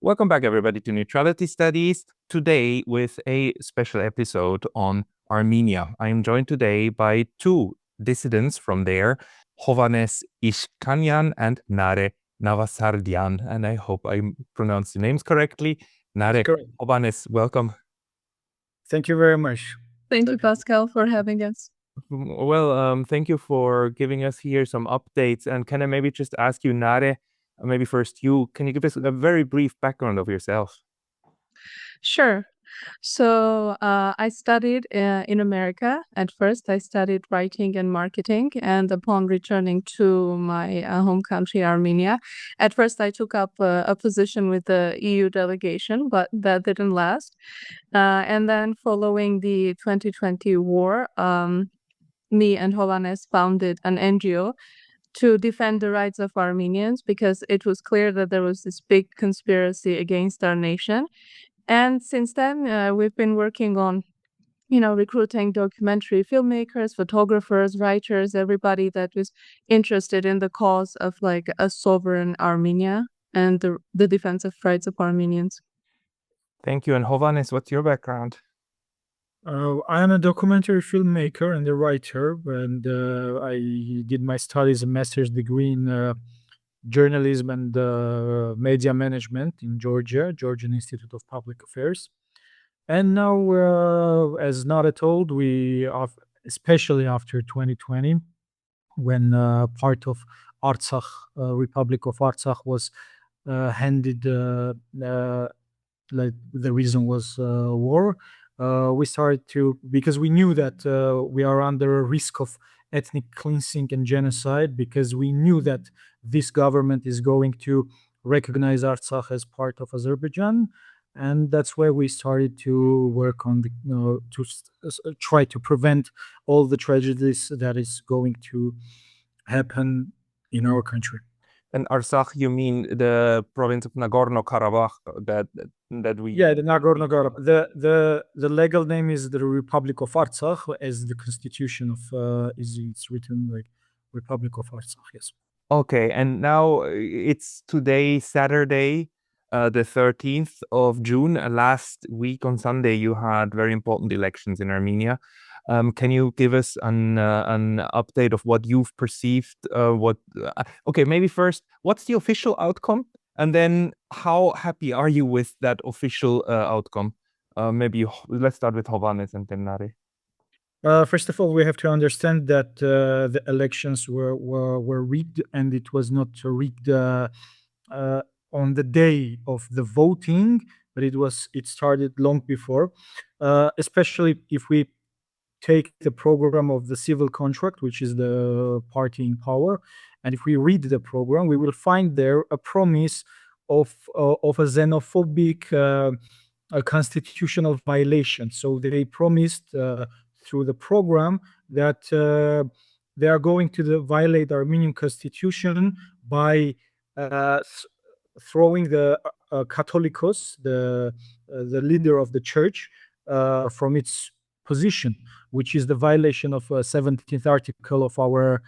Welcome back, everybody, to Neutrality Studies. Today, with a special episode on Armenia. I am joined today by two dissidents from there, Hovanes Ishkhanyan and Nare Navasardyan. And I hope I pronounced the names correctly. Nare, Hovanes, welcome. Thank you very much. Thank you, Pascal, for having us. Well, thank you for giving us here some updates. And can I maybe just ask you, Nare, maybe first you, can you give us a very brief background of yourself? Sure. So I studied in America. At first, I studied writing and marketing. And upon returning to my home country, Armenia, at first I took up a position with the EU delegation, but that didn't last. And then following the 2020 war, me and Hovanes founded an NGO to defend the rights of Armenians because it was clear that there was this big conspiracy against our nation. And since then, we've been working on, recruiting documentary filmmakers, photographers, writers, everybody that was interested in the cause of like a sovereign Armenia and the defense of rights of Armenians. Thank you. And Hovanes, what's your background? I am a documentary filmmaker and a writer, and I did my studies, a master's degree in journalism and media management in Georgian Institute of Public Affairs. And now, as Nare told, especially after 2020, when part of Artsakh, Republic of Artsakh, was handed, like the reason was war. We started to, because we knew that we are under a risk of ethnic cleansing and genocide, because we knew that this government is going to recognize Artsakh as part of Azerbaijan. And that's where we started to work on try to prevent all the tragedies that is going to happen in our country. And Artsakh, you mean the province of Nagorno-Karabakh that we... Yeah, the Nagorno-Karabakh. The legal name is the Republic of Artsakh, as the constitution of it's written like Republic of Artsakh, yes. Okay, and now it's today, Saturday, the 13th of June. Last week on Sunday, you had very important elections in Armenia. Can you give us an update of what you've perceived? Okay, maybe first, what's the official outcome? And then how happy are you with that official outcome? Maybe let's start with Hovanes and then Nare. First of all, we have to understand that the elections were rigged, and it was not rigged on the day of the voting, but it started long before. Especially if we take the program of the civil contract, which is the party in power, and if we read the program, we will find there a promise of a xenophobic constitutional violation. So they promised through the program that they are going to violate the Armenian constitution by throwing the Catholicos, the leader of the church, from its position, which is the violation of 17th article of our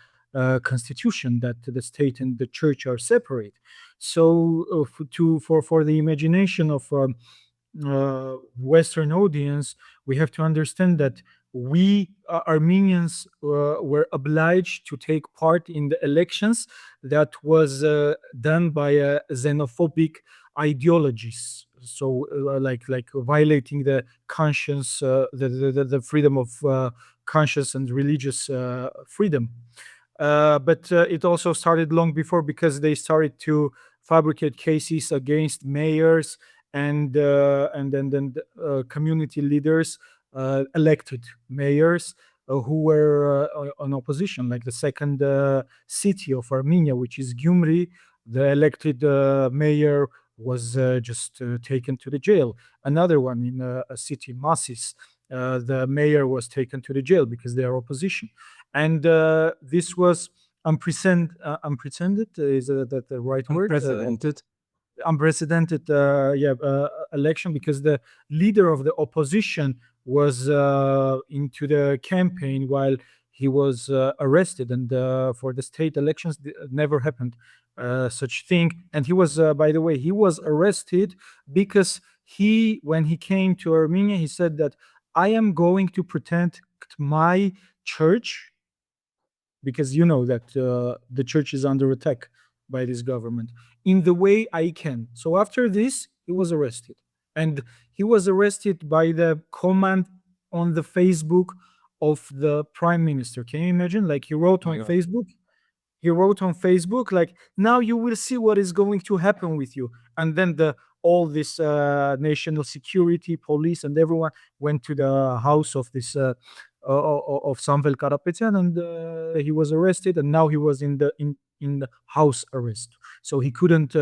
constitution, that the state and the church are separate. So for the imagination of Western audience, we have to understand that we Armenians were obliged to take part in the elections that was done by xenophobic ideologies. So like violating the conscience, the freedom of conscience and religious freedom. But it also started long before, because they started to fabricate cases against mayors and then community leaders, elected mayors who were on opposition, like the second city of Armenia, which is Gyumri. The elected mayor was just taken to the jail. Another one in a city, Masis, the mayor was taken to the jail because they are opposition. And this was unprecedented. Is that the right word? Unprecedented election, because the leader of the opposition was into the campaign while he was arrested, and for the state elections, never happened such thing. And he was, by the way, he was arrested because when he came to Armenia, he said that I am going to protect my church, because you know that the church is under attack by this government, in the way I can. So after this, he was arrested, and he was arrested by the command on the Facebook of the prime minister. Can you imagine? Like, Oh my God. he wrote on Facebook, like, now you will see what is going to happen with you. And then all this national security, police, and everyone went to the house of this of Samvel Karapetyan, and he was arrested, and now he was in the house arrest, so he couldn't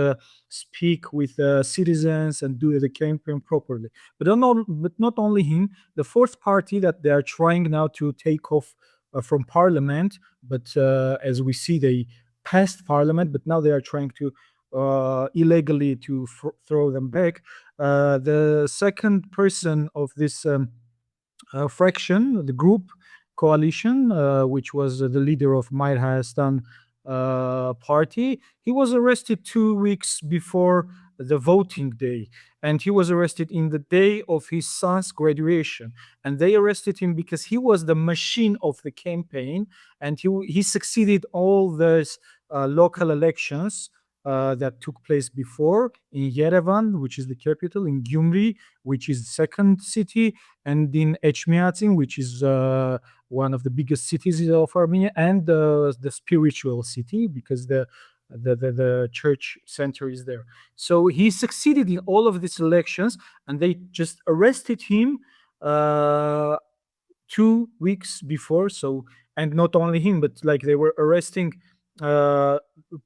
speak with citizens and do the campaign properly. But not only him, the fourth party that they are trying now to take off from parliament, but as we see, they passed parliament, but now they are trying to illegally to throw them back. The second person of this fraction, the group coalition, which was the leader of Mair Hayastan party, he was arrested 2 weeks before the voting day, and he was arrested in the day of his son's graduation. And they arrested him because he was the machine of the campaign, and he succeeded all those local elections that took place before in Yerevan, which is the capital, in Gyumri, which is the second city, and in Echmiadzin, which is one of the biggest cities of Armenia, and the spiritual city, because the church center is there. So he succeeded in all of these elections, and they just arrested him 2 weeks before. So, and not only him, but like they were arresting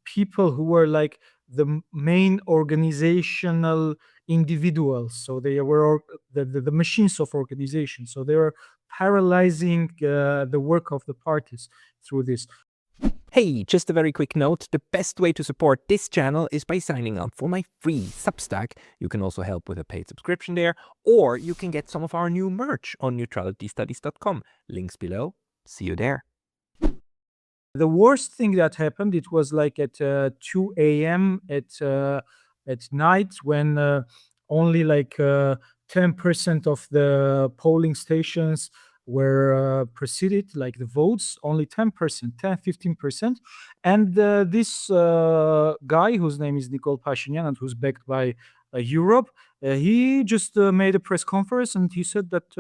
people who were like the main organizational individuals. So they were the machines of organization. So they were paralyzing the work of the parties through this. Hey, just a very quick note. The best way to support this channel is by signing up for my free Substack. You can also help with a paid subscription there, or you can get some of our new merch on neutralitystudies.com. Links below. See you there. The worst thing that happened, it was like at 2 a.m. at night, when only like 10% of the polling stations were proceeded, like the votes, only 10%, 10-15%. And this guy, whose name is Nikol Pashinyan, and who's backed by Europe, he just made a press conference, and he said that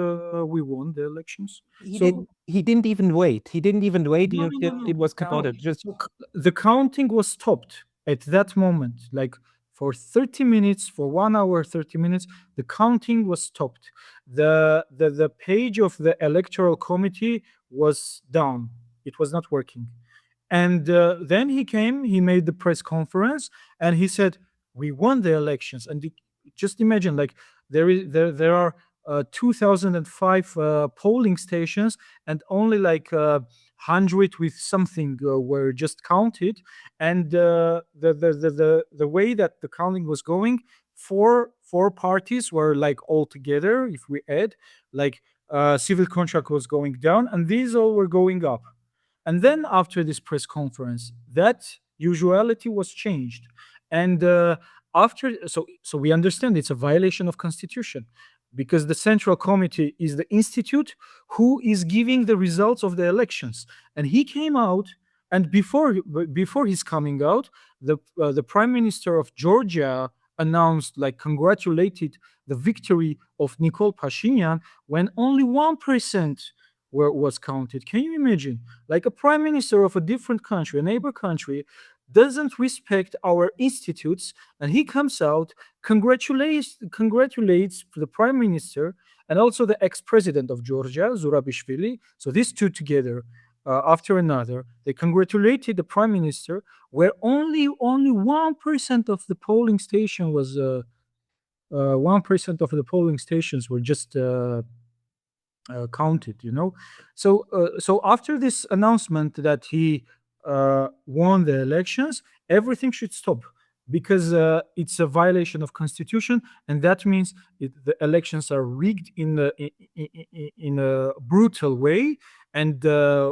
we won the elections. He didn't even wait. He didn't even wait No, until no, no, it was no. counted. Just The counting was stopped at that moment, like for 30 minutes, for 1 hour, 30 minutes, the counting was stopped. The page of the electoral committee was down. It was not working. And then he made the press conference, and he said, we won the elections. And just imagine, like, there are 2005 polling stations, and only like 100 with something were just counted. And the way that the counting was going, four parties were like all together. If we add, like, civil contract was going down, and these all were going up. And then after this press conference, that usuality was changed. And so we understand it's a violation of constitution, because the central committee is the institute who is giving the results of the elections. And he came out, and before his coming out, the prime minister of Georgia announced, like, congratulated the victory of Nikol Pashinyan, when only 1% was counted. Can you imagine? Like, a prime minister of a different country, a neighbor country, doesn't respect our institutes, and he comes out, congratulates the prime minister and also the ex-president of Georgia, Zurabishvili. So these two together, after another, they congratulated the prime minister, where only 1% of the polling station was 1% of the polling stations were just counted, you know. So after this announcement that he won the elections, everything should stop. because it's a violation of constitution, and that means the elections are rigged in a brutal way, and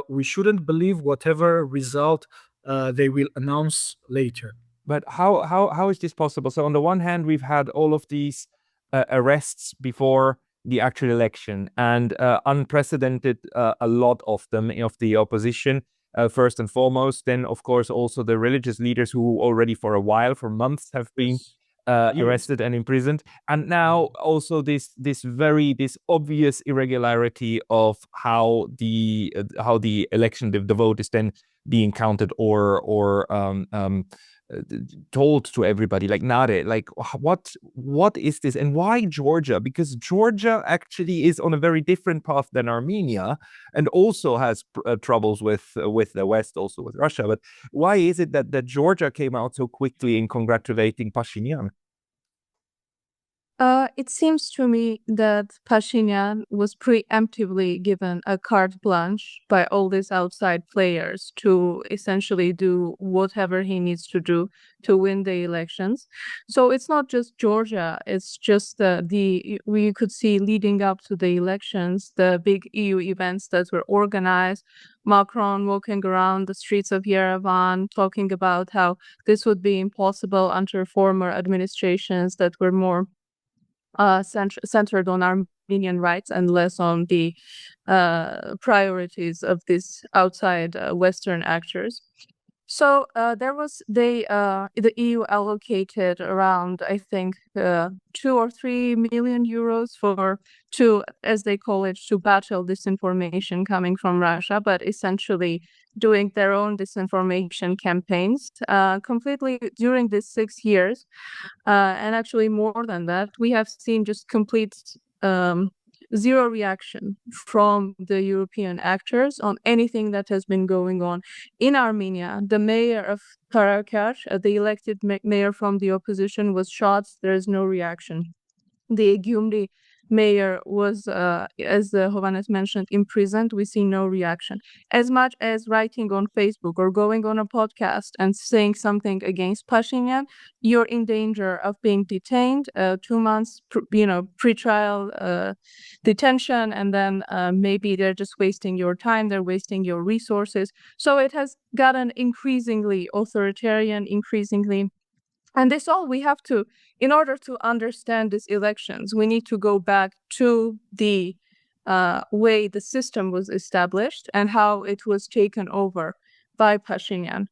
we shouldn't believe whatever result they will announce later. But how is this possible? So on the one hand, we've had all of these arrests before the actual election, and unprecedented, a lot of them, of the opposition, first and foremost. Then, of course, also the religious leaders who already for a while, for months, have been arrested and imprisoned. And now also this obvious irregularity of how the election, the vote is then being counted or told to everybody, like Nare, like what is this, and why Georgia? Because Georgia actually is on a very different path than Armenia, and also has troubles with the West, also with Russia. But why is it that Georgia came out so quickly in congratulating Pashinyan? It seems to me that Pashinyan was preemptively given a carte blanche by all these outside players to essentially do whatever he needs to do to win the elections. So it's not just Georgia, it's just we could see leading up to the elections, the big EU events that were organized, Macron walking around the streets of Yerevan, talking about how this would be impossible under former administrations that were more centered on Armenian rights and less on the priorities of these outside Western actors. So the EU allocated around, I think, 2 or 3 million euros to, as they call it, to battle disinformation coming from Russia, but essentially doing their own disinformation campaigns completely during these 6 years. And actually more than that, we have seen just complete zero reaction from the European actors on anything that has been going on in Armenia. The mayor of Karakash, the elected mayor from the opposition, was shot. There is no reaction. The Gyumri mayor was, as Hovanes mentioned, imprisoned. We see no reaction. As much as writing on Facebook or going on a podcast and saying something against Pashinyan, you're in danger of being detained, 2 months, pre-trial detention, and then maybe they're just wasting your time, they're wasting your resources. So it has gotten increasingly authoritarian, and this all we have to, in order to understand these elections, we need to go back to the way the system was established and how it was taken over by Pashinyan.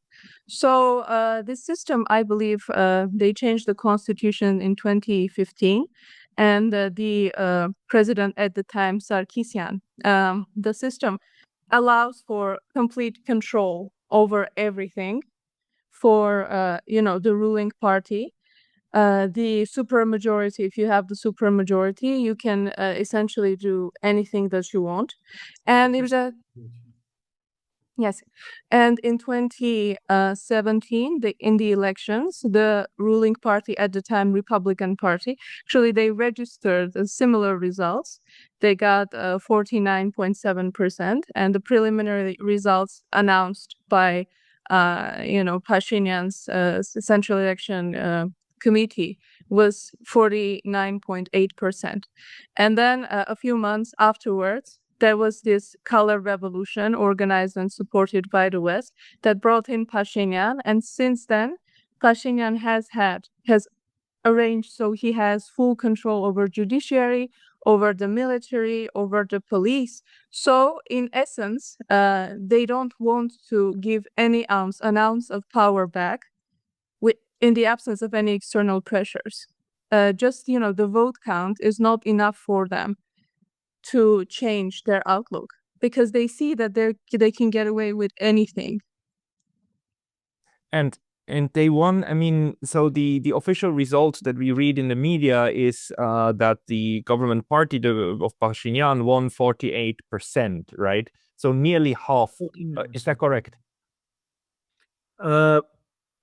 So this system, I believe, they changed the constitution in 2015, and the president at the time, Sarkisyan, the system allows for complete control over everything for the ruling party. The supermajority, if you have the supermajority, you can essentially do anything that you want. And yes, and in 2017, in the elections, the ruling party at the time, Republican Party, actually they registered similar results. They got 49.7%, and the preliminary results announced by Pashinyan's Central Election Committee was 49.8%. And then a few months afterwards, there was this color revolution organized and supported by the West that brought in Pashinyan. And since then, Pashinyan has arranged so he has full control over judiciary, over the military, over the police. So in essence, they don't want to give an ounce of power back in the absence of any external pressures. Just, the vote count is not enough for them to change their outlook, because they see that they can get away with anything. And they won. I mean, so the official result that we read in the media is that the government party of Pashinyan won 48%, right? So nearly half. Is that correct?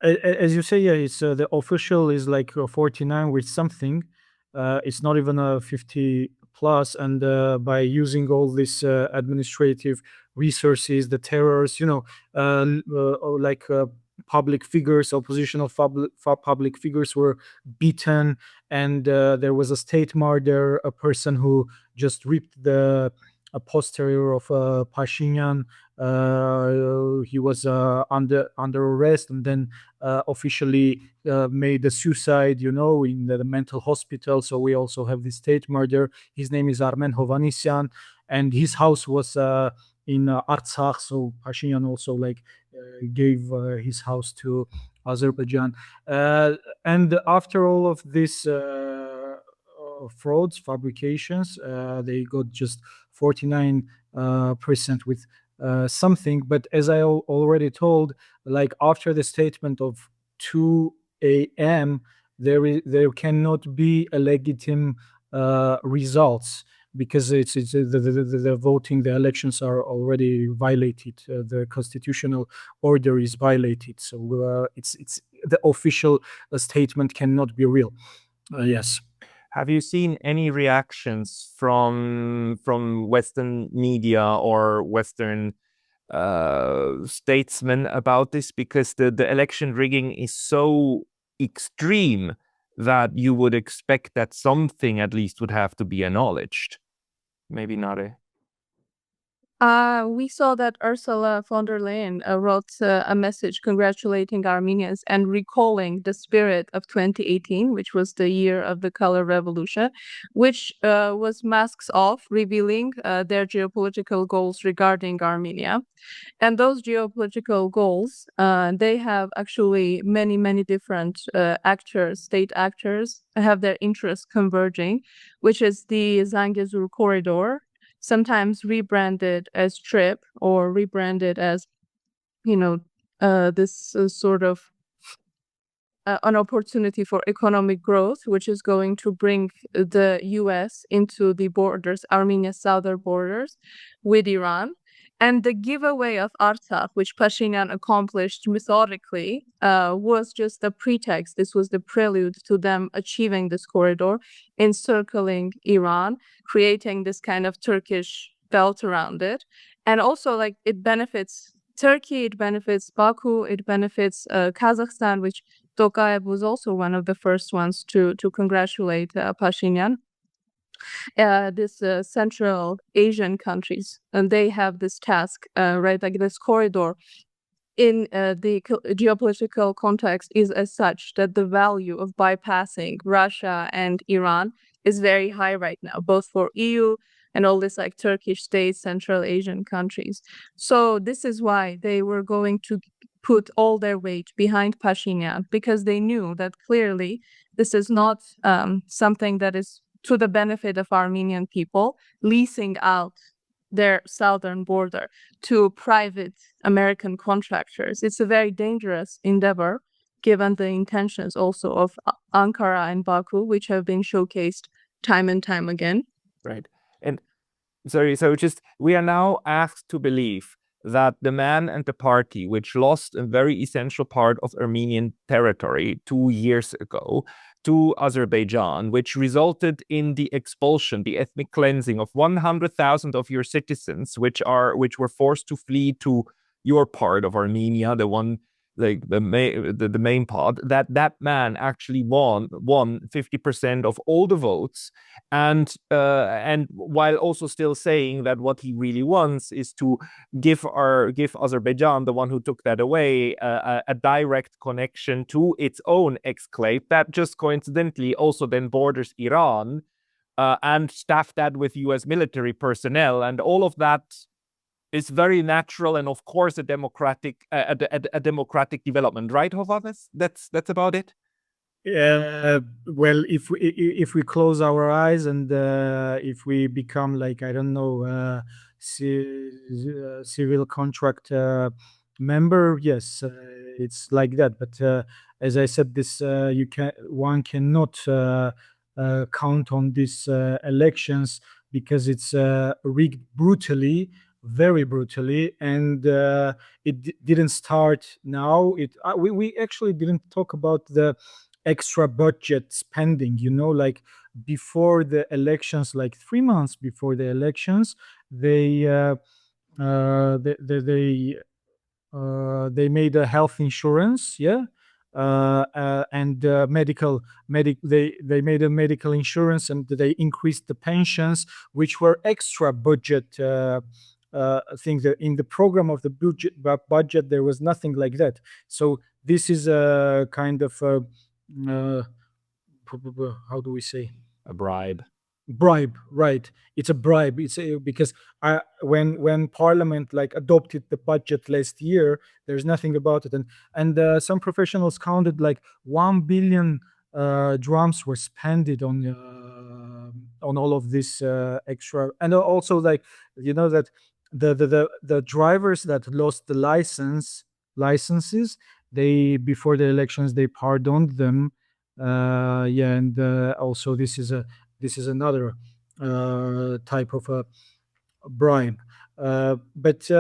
As you say, yeah, it's the official is like 49 with something. It's not even a 50 plus, and by using all this administrative resources, the terrors, public figures, oppositional public figures were beaten, and there was a state murder, a person who just ripped the posterior of Pashinyan. He was under arrest, and then officially made a suicide, in the mental hospital. So we also have this state murder. His name is Armen Hovanesyan, and his house was in Artsakh. So Pashinyan also gave his house to Azerbaijan. And after all of this frauds, fabrications, they got just 49% with something. But as I already told, after the statement of 2 a.m., there cannot be a legitimate results, because it's the voting, the elections are already violated. The constitutional order is violated. So it's the official statement cannot be real. Yes. Have you seen any reactions from Western media or Western statesmen about this? Because the election rigging is so extreme that you would expect that something at least would have to be acknowledged. Maybe Nare. We saw that Ursula von der Leyen wrote a message congratulating Armenians and recalling the spirit of 2018, which was the year of the color revolution, which was masks off, revealing their geopolitical goals regarding Armenia. And those geopolitical goals, they have actually many different actors, state actors, have their interests converging, which is the Zangezur corridor, sometimes rebranded as TRIP or rebranded as, this sort of an opportunity for economic growth, which is going to bring the US into the borders, Armenia's southern borders with Iran. And the giveaway of Artsakh, which Pashinyan accomplished methodically, was just a pretext. This was the prelude to them achieving this corridor, encircling Iran, creating this kind of Turkish belt around it. And also, it benefits Turkey, it benefits Baku, it benefits Kazakhstan, which Tokayev was also one of the first ones to congratulate Pashinyan. This Central Asian countries, and they have this task, right? This corridor in the geopolitical context is as such that the value of bypassing Russia and Iran is very high right now, both for EU and all this Turkish states, Central Asian countries. So this is why they were going to put all their weight behind Pashinyan, because they knew that clearly this is not something that is to the benefit of Armenian people, leasing out their southern border to private American contractors. It's a very dangerous endeavor, given the intentions also of Ankara and Baku, which have been showcased time and time again. Right. And sorry, so we are now asked to believe that the man and the party, which lost a very essential part of Armenian territory 2 years ago to Azerbaijan, which resulted in the expulsion, the ethnic cleansing of 100,000 of your citizens, which were forced to flee to your part of Armenia, the one, the main part, that man actually won 50% of all the votes, and while also still saying that what he really wants is to give Azerbaijan, the one who took that away, a direct connection to its own exclave that just coincidentally also then borders Iran, and staff that with US military personnel, and all of that is very natural and of course a democratic development, right, Hovanes? That's about it. Well, if we close our eyes and if we become I don't know, civil contract member, yes, it's like that. But as I said, this one cannot count on these elections, because it's rigged brutally, very brutally, and it didn't start now. We actually didn't talk about the extra budget spending, before the elections, 3 months before the elections, they they made a health insurance, yeah, and they made a medical insurance, and they increased the pensions, which were extra budget things. That in the program of the budget there was nothing like that. So this is a kind of uh, how do we say, A bribe. bribe, right? It's a bribe. Because when parliament like adopted the budget last year, there's nothing about it. And some professionals counted like 1 billion drams were spent on all of this extra. And also, like, that the drivers that lost the licenses, they, before the elections, they pardoned them. Yeah, and also this is another type of a bribe. But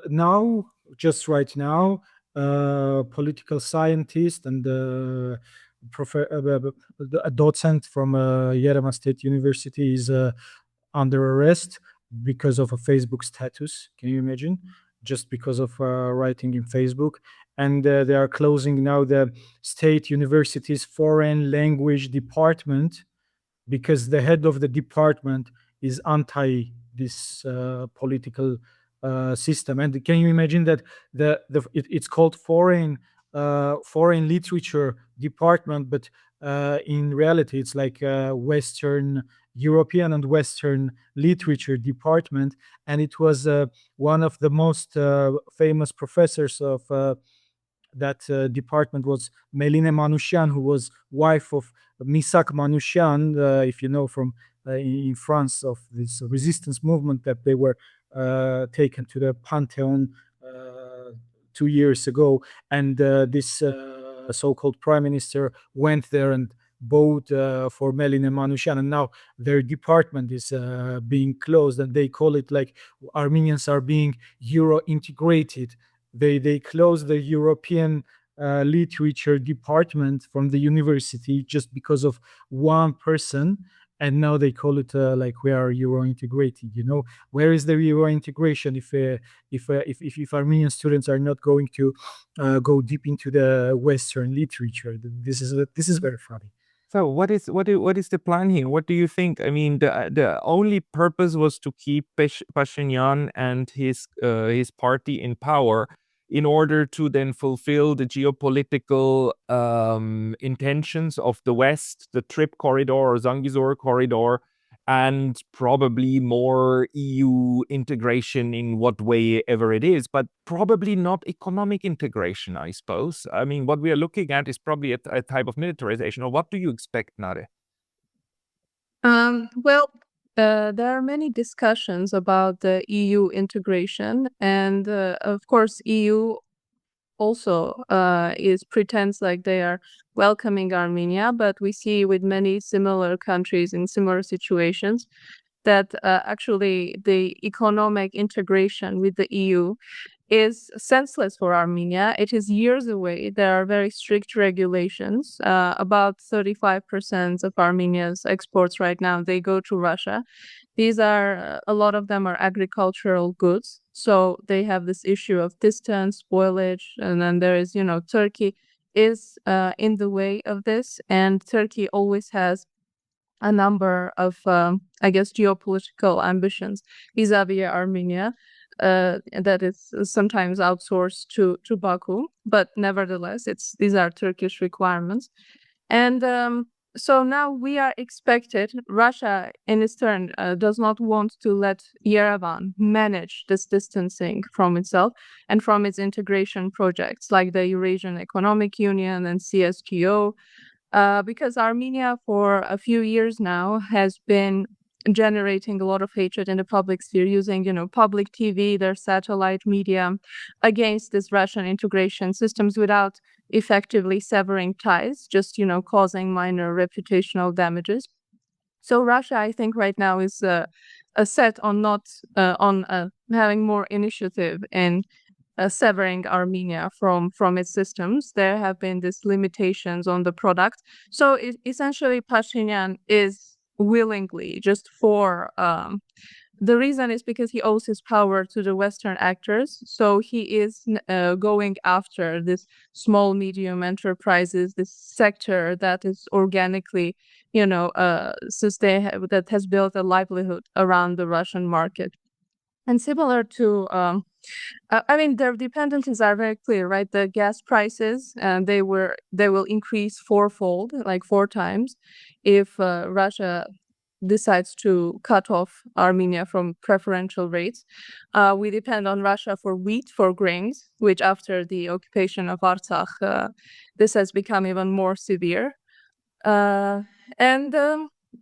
now, just right now, political scientist and a docent from Yerema State University is under arrest because of a Facebook status. Can you imagine? Just because of writing in Facebook. And they are closing now the State University's foreign language department because the head of the department is anti this political system. And can you imagine that it's called foreign literature department, but in reality it's like Western European and Western literature department. And it was one of the most famous professors of that department was Meline Manouchian, who was wife of Misak Manouchian, if you know, from in France, of this resistance movement, that they were taken to the Pantheon 2 years ago. And this so-called prime minister went there and bought for Meline Manouchian, and now their department is being closed, and they call it like Armenians are being Euro integrated. They closed the European literature department from the university just because of one person, and now they call it like we are Euro integrated. Where is the Euro integration if Armenian students are not going to go deep into the Western literature? This is very funny. So what is the plan here? What do you think? I mean, the only purpose was to keep Pashinyan and his party in power in order to then fulfill the geopolitical intentions of the West, the Trip corridor or Zangezur corridor, and probably more EU integration in what way ever it is, but probably not economic integration, I suppose. I mean, what we are looking at is probably a type of militarization. Or what do you expect, Nare? Well, there are many discussions about the EU integration, and of course, EU also pretends like they are welcoming Armenia, but we see with many similar countries in similar situations that actually the economic integration with the EU is senseless for Armenia. It is years away. There are very strict regulations. About 35% of Armenia's exports right now, they go to Russia. These are, a lot of them are agricultural goods. So they have this issue of distance, spoilage, and then there is, Turkey is in the way of this. And Turkey always has a number of, I guess, geopolitical ambitions vis-a-vis Armenia. That is sometimes outsourced to Baku, but nevertheless, these are Turkish requirements. And so now we are expected, Russia in its turn does not want to let Yerevan manage this distancing from itself and from its integration projects like the Eurasian Economic Union and CSTO, because Armenia for a few years now has been generating a lot of hatred in the public sphere using, public TV, their satellite media against this Russian integration systems without effectively severing ties, just, causing minor reputational damages. So Russia, I think right now is set on not on having more initiative in severing Armenia from its systems. There have been these limitations on the product. So essentially, Pashinyan is willingly, just for the reason is because he owes his power to the Western actors. So he is going after this small, medium enterprises, this sector that is organically, that has built a livelihood around the Russian market. And similar to, their dependencies are very clear, right? The gas prices, they will increase fourfold, like 4 times, if Russia decides to cut off Armenia from preferential rates. We depend on Russia for wheat, for grains, which after the occupation of Artsakh, this has become even more severe.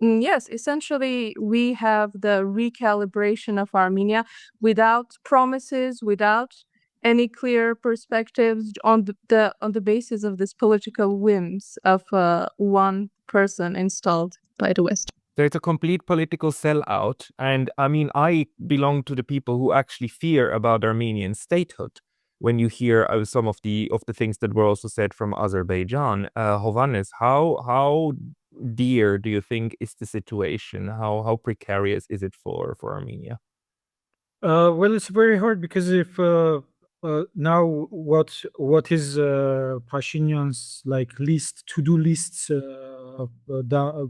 Yes, essentially, we have the recalibration of Armenia without promises, without any clear perspectives on the basis of this political whims of one person installed by the West. So it's a complete political sellout. And I mean, I belong to the people who actually fear about Armenian statehood. When you hear some of the things that were also said from Azerbaijan, Hovanes, how dear do you think is the situation? How precarious is it for Armenia? Well, it's very hard because if now what is Pashinyan's like to-do lists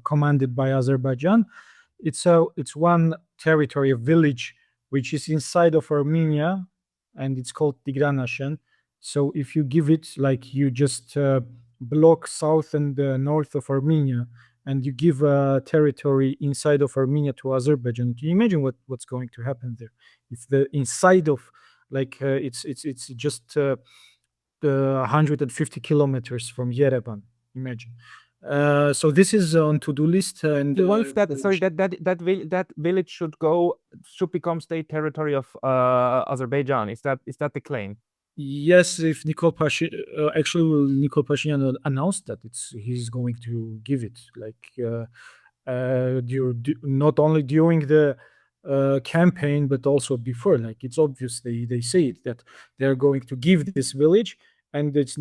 commanded by Azerbaijan? It's one territory, a village which is inside of Armenia, and it's called Tigranashen. So if you give it, like, you just block south and north of Armenia, and you give a territory inside of Armenia to Azerbaijan, can you imagine what's going to happen there? It's the inside of, like, it's just 150 kilometers from Yerevan. Imagine. So this is on to-do list. And once that village should become state territory of Azerbaijan. Is that the claim? Yes, if Nikol Pashinyan announced that he's going to give it, like, not only during the campaign but also before. Like, it's obvious they say it, that they're going to give this village, and it's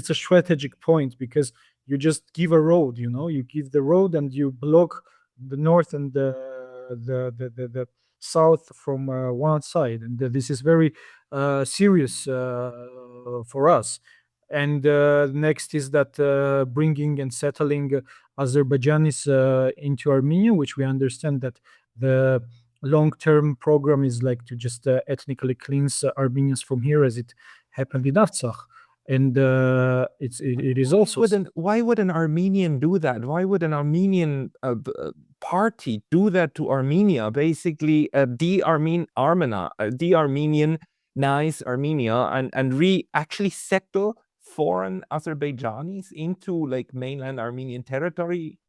a strategic point, because you just give a road, you give the road and you block the north and the south from one side, and this is very serious for us. And next is that bringing and settling Azerbaijanis into Armenia, which we understand that the long-term program is like to just ethnically cleanse Armenians from here, as it happened in Artsakh. And it is also. Why would an Armenian do that? Why would an Armenian party do that to Armenia? Basically, de-Armenianize Armenia and actually settle foreign Azerbaijanis into, like, mainland Armenian territory.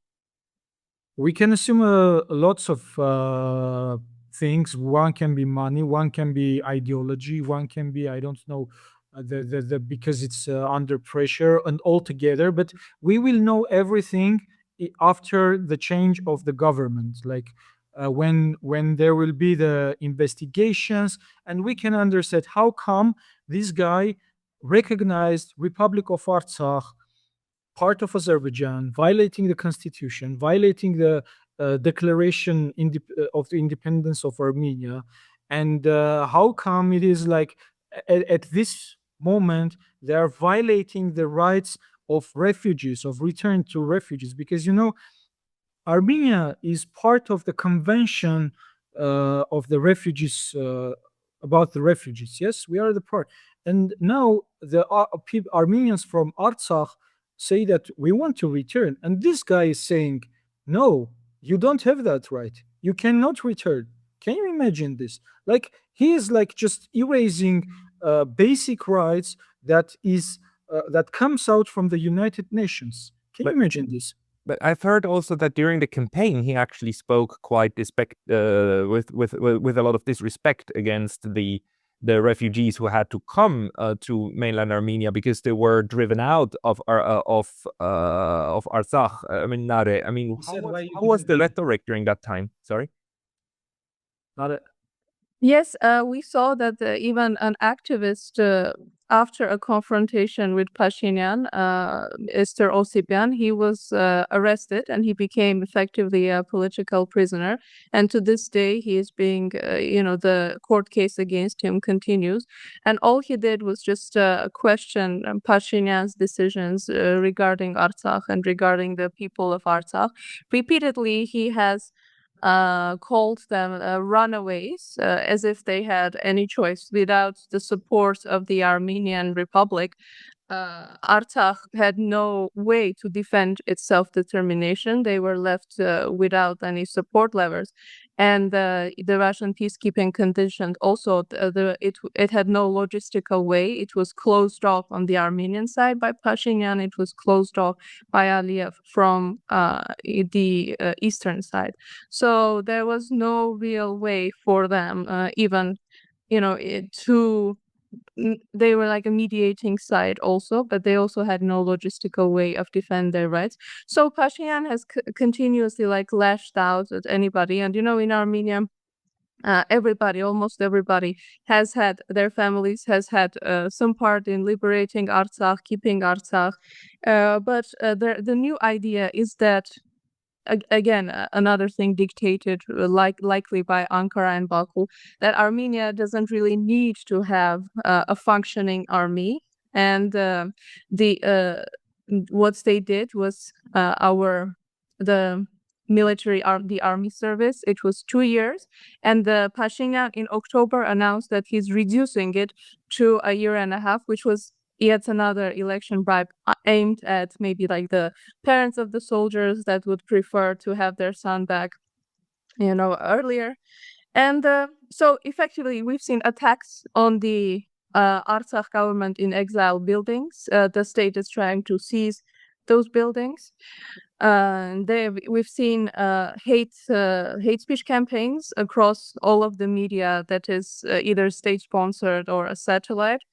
We can assume lots of things. One can be money, one can be ideology, one can be, I don't know, because it's under pressure and all together. But we will know everything after the change of the government, like when there will be the investigations, and we can understand how come this guy recognized Republic of Artsakh, part of Azerbaijan, violating the constitution, violating the declaration of the independence of Armenia, and how come it is like at this moment they are violating the rights of refugees, of return to refugees, because Armenia is part of the convention of the refugees, about the refugees. Yes, we are the part. And now the Armenians from Artsakh say that we want to return, and this guy is saying, no, you don't have that right, you cannot return. Can you imagine this? Like, he is like just erasing basic rights that comes out from the United Nations. Can you imagine this? But I've heard also that during the campaign he actually spoke quite with a lot of disrespect against the refugees who had to come to mainland Armenia because they were driven out of Artsakh. I mean, Nare. I mean, how was the rhetoric during that time? Sorry. Nare. Yes, we saw that even an activist after a confrontation with Pashinyan, Mr. Osipyan, he was arrested and he became effectively a political prisoner. And to this day, he is being, the court case against him continues. And all he did was just question Pashinyan's decisions regarding Artsakh and regarding the people of Artsakh. Repeatedly, he has called them runaways, as if they had any choice. Without the support of the Armenian Republic, Artsakh had no way to defend its self-determination. They were left without any support levers. And the Russian peacekeeping contingent also, it had no logistical way. It was closed off on the Armenian side by Pashinyan. It was closed off by Aliyev from the eastern side. So there was no real way for them, even, they were like a mediating side also, but they also had no logistical way of defend their rights. So Pashinyan has continuously lashed out at anybody. And, in Armenia, almost everybody has had, their families has had some part in liberating Artsakh, keeping Artsakh. But the new idea is that, again, another thing dictated likely by Ankara and Baku, that Armenia doesn't really need to have a functioning army. And what they did was the army service, it was 2 years, and the Pashinyan in October announced that he's reducing it to 1.5 years, which was yet another election bribe aimed at maybe the parents of the soldiers that would prefer to have their son back, earlier. And so effectively, we've seen attacks on the Artsakh government in exile buildings. The state is trying to seize those buildings. We've seen hate speech campaigns across all of the media that is either state-sponsored or a satellite.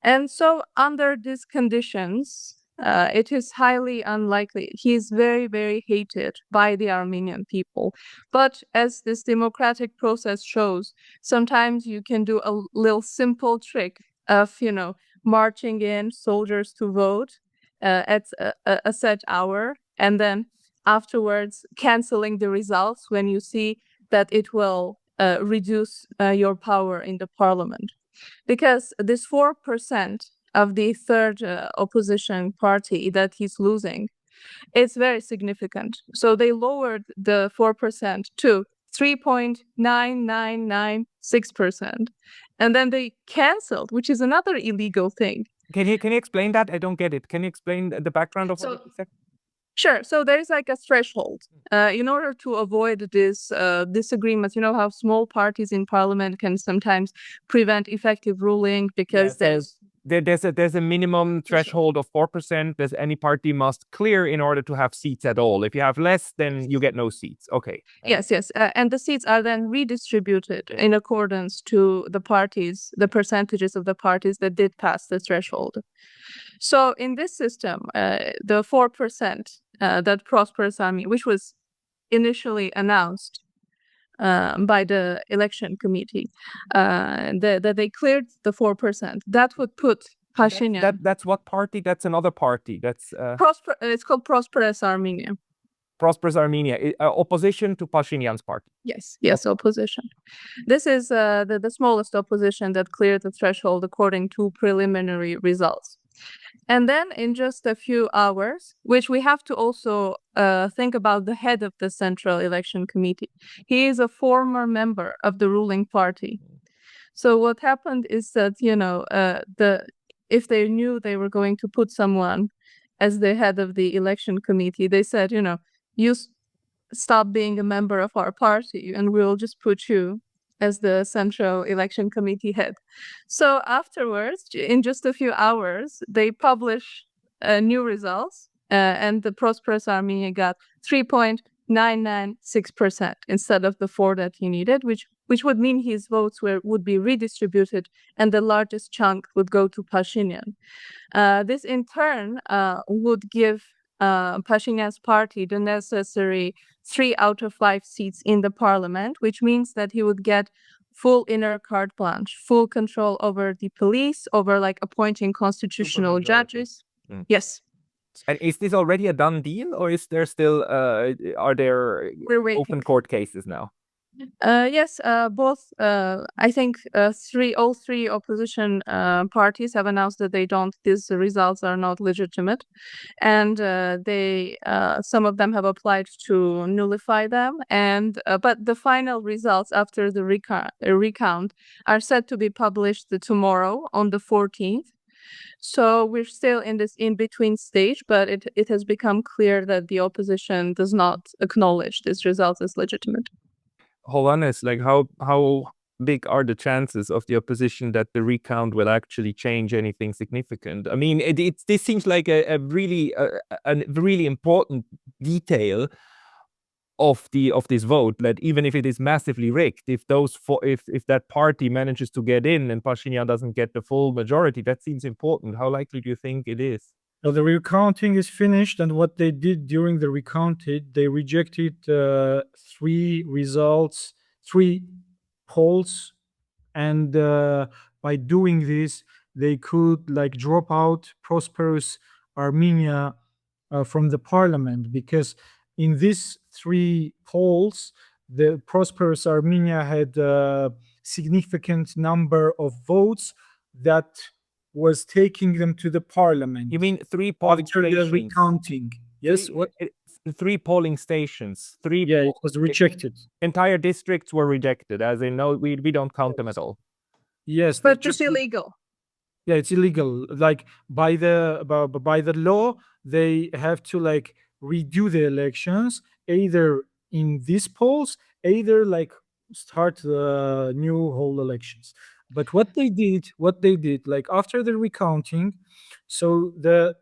And so under these conditions, it is highly unlikely. He is very, very hated by the Armenian people. But as this democratic process shows, sometimes you can do a little simple trick of, marching in soldiers to vote at a set hour, and then afterwards canceling the results when you see that it will reduce your power in the parliament. Because this 4% of the third opposition party that he's losing, it's very significant. So they lowered the 4% to 3.9996%. And then they canceled, which is another illegal thing. Can you explain that? I don't get it. Can you explain the background of what you said? Sure. So there's a threshold. In order to avoid this disagreements, how small parties in parliament can sometimes prevent effective ruling because there's a minimum threshold of 4% that any party must clear in order to have seats at all. If you have less, then you get no seats. Okay. Yes. And the seats are then redistributed in accordance to the percentages of the parties that did pass the threshold. So in this system, the 4% that Prosperous Army, which was initially announced by the election committee, that they cleared the 4%, that would put Pashinyan. That's what party? That's another party. That's it's called Prosperous Armenia. Prosperous Armenia, opposition to Pashinyan's party. Yes, opposition. This is the smallest opposition that cleared the threshold according to preliminary results. And then in just a few hours, which we have to also think about the head of the Central Election Committee. He is a former member of the ruling party. So what happened is that, if they knew they were going to put someone as the head of the election committee, they said, you stop being a member of our party and we'll just put you as the Central Election Committee head. So afterwards, in just a few hours, they publish new results, and the Prosperous Armenia got 3.996% instead of the 4 that he needed, which would mean his votes would be redistributed, and the largest chunk would go to Pashinyan. This in turn would give Pashinyan's party the necessary 3 out of 5 seats in the parliament, which means that he would get full inner carte blanche, full control over the police, over like appointing constitutional Supermajority. judges. Mm. Yes. And is this already a done deal, or is there still are there We're waiting. open court cases now? Yes, both. I think all three opposition parties have announced that these results are not legitimate, and some of them have applied to nullify them. And but the final results after the recount are set to be published tomorrow on the 14th. So we're still in this in-between stage, but it has become clear that the opposition does not acknowledge these results as legitimate. Hovanes, like how big are the chances of the opposition that the recount will actually change anything significant? I mean, this seems like a really important detail of this vote, that even if it is massively rigged, if that party manages to get in and Pashinyan doesn't get the full majority, that seems important. How likely do you think it is? Well, the recounting is finished, and what they did during the recounting, they rejected 3 results, 3 polls, and by doing this, they could like drop out prosperous Armenia from the parliament, because in these 3 polls, the prosperous Armenia had a significant number of votes that was taking them to the parliament. You mean 3 polling after the stations? recounting? Yes. What? 3 polling stations. Yeah, it was rejected. Entire districts were rejected, as in no, we don't count them at all. Yes, But it's illegal. Yeah, it's illegal. Like by the law, they have to like redo the elections, either in these polls, either like start new whole elections. But what they did, like after the recounting, so the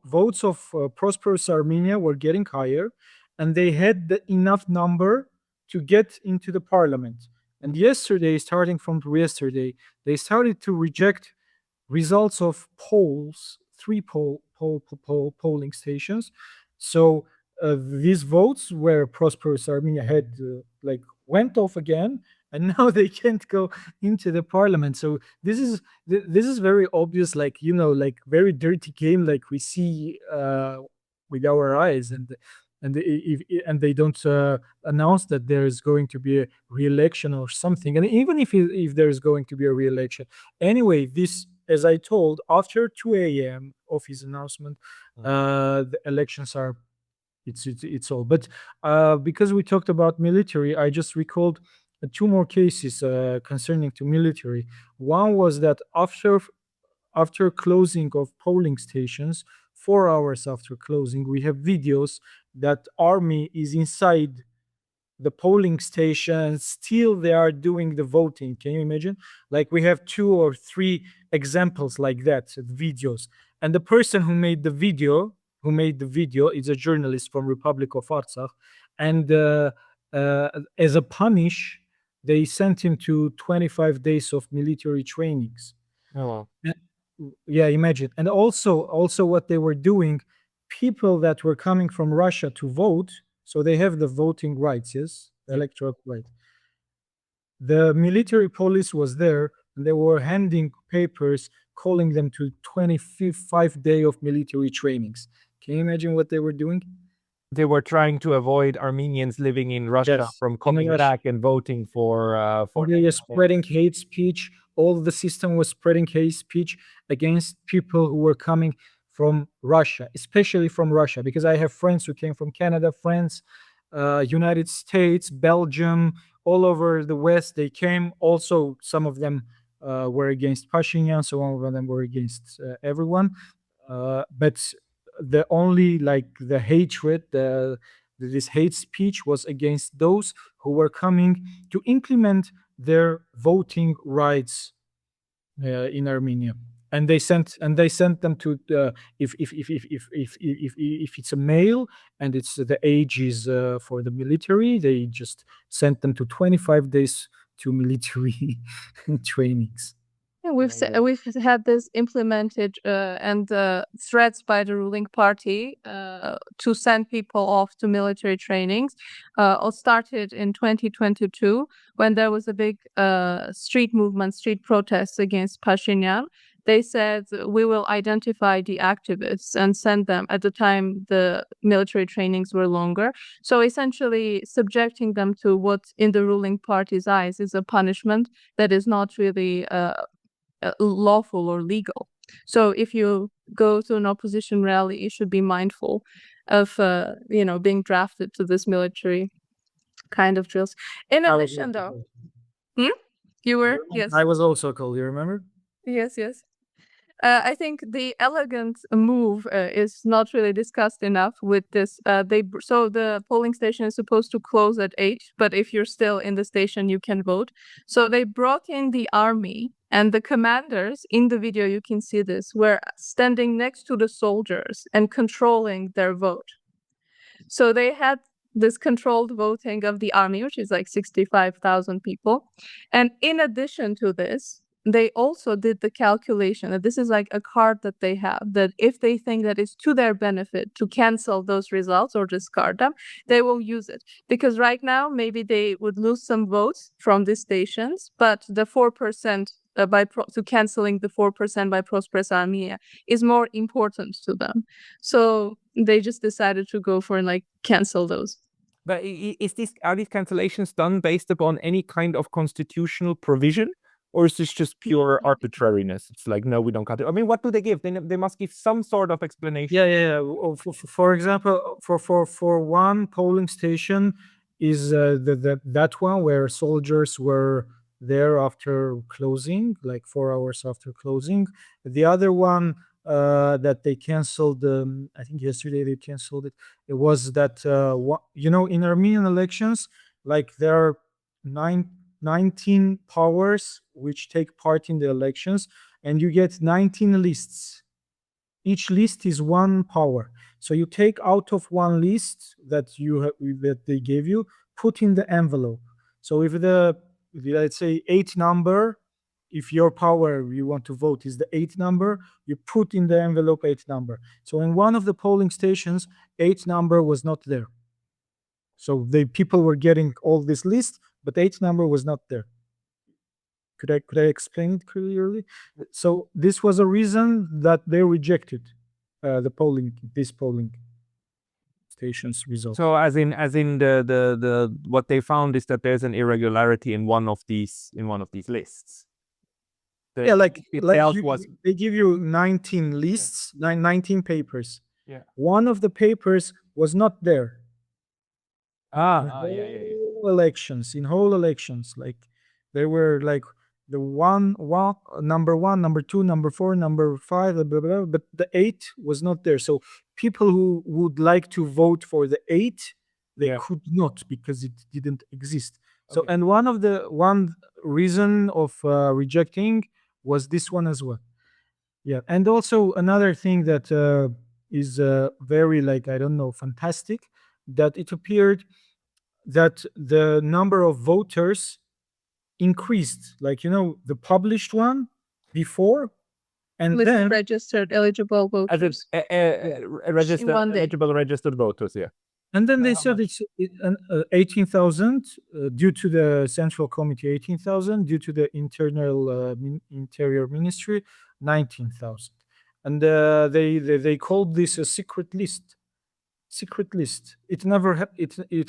votes of prosperous Armenia were getting higher, and they had the enough number to get into the parliament. And yesterday, starting from yesterday, they started to reject results of polls, 3 polling stations. So these votes where prosperous Armenia had like went off again, and now they can't go into the parliament. So this is very obvious, like like very dirty game, like we see with our eyes, and they don't announce that there is going to be a re-election or something. And even if there is going to be a re-election, anyway, this, as I told, after 2 a.m. of his announcement, the elections are it's all. But because we talked about military, I just recalled 2 more cases concerning to military. One was that after closing of polling stations, 4 hours after closing, we have videos that army is inside the polling stations. Still they are doing the voting. Can you imagine? Like we have 2 or 3 examples like that, videos. And the person who made the video is a journalist from Republic of Artsakh, and as a punish, they sent him to 25 days of military trainings. Oh, wow. Yeah, imagine. And also what they were doing, people that were coming from Russia to vote, so they have the voting rights, yes, the electoral right. The military police was there, and they were handing papers calling them to 25 day of military trainings. Can you imagine what they were doing? They were trying to avoid Armenians living in Russia Yes, from in coming Russia. back and voting for They were spreading hate speech. All the system was spreading hate speech against people who were coming from Russia, especially from Russia, because I have friends who came from Canada, France, United States, Belgium, all over the West. They came. Also, some of them were against Pashinyan, so one of them were against everyone. But the only like the hatred, this hate speech was against those who were coming to implement their voting rights in Armenia. And they sent them to if it's a male and it's the age is for the military, they just sent them to 25 days to military trainings. Yeah, we've had this implemented and threats by the ruling party to send people off to military trainings. All started in 2022 when there was a big street protests against Pashinyan. They said we will identify the activists and send them. At the time, the military trainings were longer. So essentially subjecting them to what in the ruling party's eyes is a punishment that is not really lawful or legal. So if you go to an opposition rally, you should be mindful of being drafted to this military kind of drills. In addition, though, you were yes, I was also called. You remember? yes. I think the elegant move is not really discussed enough with this. So the polling station is supposed to close at 8, but if you're still in the station, you can vote. So they brought in the army, and the commanders in the video, you can see this, were standing next to the soldiers and controlling their vote. So they had this controlled voting of the army, which is like 65,000 people. And in addition to this, they also did the calculation that this is like a card that they have, that if they think that it's to their benefit to cancel those results or discard them, they will use it. Because right now, maybe they would lose some votes from these stations, but the 4% to canceling the 4% by Prosperous Armenia is more important to them. So they just decided to go for and like cancel those. But are these cancellations done based upon any kind of constitutional provision? Or is this just pure arbitrariness? It's like, no, we don't cut it. I mean, what do they give? They must give some sort of explanation. Yeah. For example, for one polling station is that one where soldiers were there after closing, like 4 hours after closing. The other one that they canceled, I think yesterday they canceled it. It was that in Armenian elections, like there are 19 powers which take part in the elections, and you get 19 lists. Each list is one power. So you take out of one list that they gave you, put in the envelope. So if let's say 8 number, if your power you want to vote is the 8 number, you put in the envelope 8 number. So in one of the polling stations, 8 number was not there. So the people were getting all this list, but 8 number was not there. Could I explain it clearly? So this was a reason that they rejected this polling station's result. So as in the what they found is that there's an irregularity in one of these lists. They give you 19 lists, 19 papers. Yeah. One of the papers was not there. In whole elections, like there were like the number 1, number 2, number 4, number 5, blah, blah, blah, but the 8 was not there. So people who would like to vote for the 8, they could not because it didn't exist. So and one reason of rejecting was this one as well. Yeah, and also another thing that is very fantastic, that it appeared that the number of voters increased, the published one before, and with then registered eligible voters. Registered voters, yeah. And then they said it's 18,000 due to the Central Committee, 18,000 due to the Interior Ministry, 19,000, and they called this a secret list. It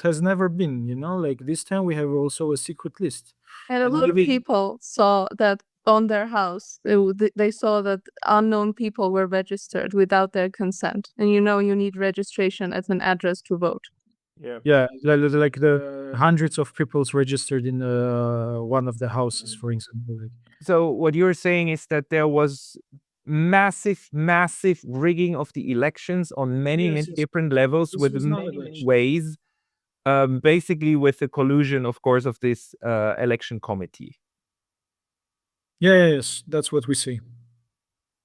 has never been, like this time we have also a secret list. And a lot of people saw that on their house. They saw that unknown people were registered without their consent. And you need registration as an address to vote. Yeah, like the hundreds of people's registered in one of the houses, for example. So what you're saying is that there was massive rigging of the elections on many different levels with many ways, basically with the collusion, of course, of this election committee. Yes, that's what we see.